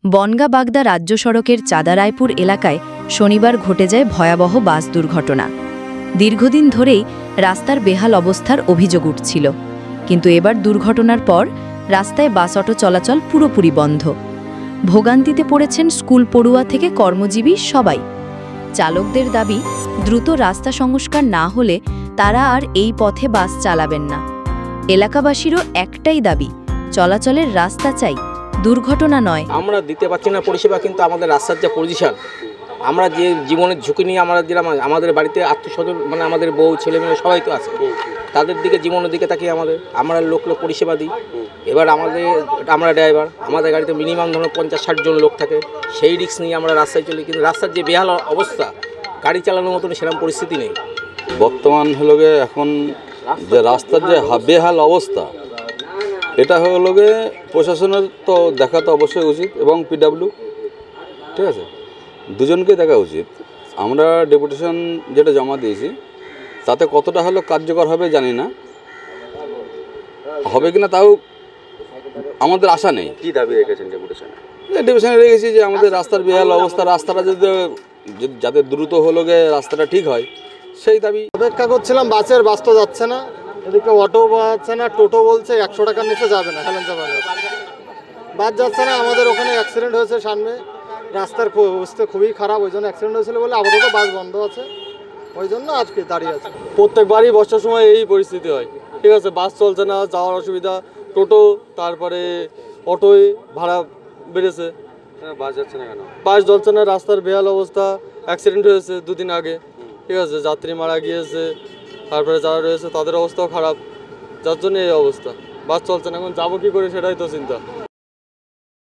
বনগাঁ-বাগদা রাজ্য সড়কের চাঁদারায়পুর এলাকায় শনিবার ঘটে যায় ভয়াবহ বাস দুর্ঘটনা। দীর্ঘদিন ধরেই রাস্তার বেহাল অবস্থার অভিযোগ উঠছিল, কিন্তু এবার দুর্ঘটনার পর রাস্তায় বাস অটো চলাচল পুরোপুরি বন্ধ। ভোগান্তিতে পড়েছেন স্কুল পড়ুয়া থেকে কর্মজীবী সবাই। চালকদের দাবি, দ্রুত রাস্তা সংস্কার না হলে তারা আর এই পথে বাস চালাবেন না। এলাকাবাসীরও একটাই দাবি, চলাচলের রাস্তা চাই, দুর্ঘটনা নয়। আমরা দিতে পারছি না পরিষেবা, কিন্তু আমাদের রাস্তার যে পজিশন, আমরা যে জীবনের ঝুঁকি নিয়ে আমরা দিলাম, আমাদের বাড়িতে আত্মস্বজন মানে আমাদের বউ ছেলে মেয়ে সবাই তো আছে, তাদের দিকে জীবনের দিকে তাকিয়ে আমরা লোক পরিষেবা দিই। এবার আমরা ড্রাইভার, আমাদের গাড়িতে মিনিমাম ধরুন 50-60 জন লোক থাকে, সেই রিস্ক নিয়ে আমরা রাস্তায় চলি, কিন্তু রাস্তার যে বেহাল অবস্থা, গাড়ি চালানোর মতন সেরকম পরিস্থিতি নেই। বর্তমান হলো গে এখন যে রাস্তার যে বেহাল অবস্থা, এটা হলো গে প্রশাসনের তো দেখা তো অবশ্যই উচিত, এবং পিডাব্লিউ, ঠিক আছে, দুজনকেই দেখা উচিত। আমরা ডেপুটেশন যেটা জমা দিয়েছি তাতে কতটা হলো কার্যকর হবে জানি না, হবে কিনা তাও আমাদের আশা নেই। কি দাবি রেখেছেন ডেপুটেশনে? ডেপুটেশনে রেখেছি যে আমাদের রাস্তার বেহাল অবস্থা, রাস্তাটা যদি যাতে দ্রুত হলো গে রাস্তাটা ঠিক হয়, সেই দাবি। অপেক্ষা করছিলাম, বাস তো যাচ্ছে না, এদিকে অটো যাচ্ছে না, টোটো বলছে 100 টাকার নিচে যাবে না, হেলেঞ্চা বাস যাচ্ছে না। আমাদের ওখানে অ্যাক্সিডেন্ট হয়েছে সামনে, রাস্তার অবস্থা খুবই খারাপ, ওই জন্য অ্যাক্সিডেন্ট হয়েছিল বলে আপাতত বাস বন্ধ আছে, ওই জন্য আজকে দাঁড়িয়ে আছে। প্রত্যেকবারই বর্ষার সময় এই পরিস্থিতি হয়, ঠিক আছে, বাস চলছে না, যাওয়ার অসুবিধা, টোটো, তারপরে অটোয় ভাড়া বেড়েছে। বাস যাচ্ছে না কেন? বাস চলছে না, রাস্তার বেহাল অবস্থা, অ্যাক্সিডেন্ট হয়েছে 2 দিন আগে, ঠিক আছে, যাত্রী মারা গিয়েছে, তারপরে যারা রয়েছে তাদের অবস্থাও খারাপ, যার জন্য এই অবস্থা। বাস চলছে না, এখন যাবো কী করে সেটাই তো চিন্তা।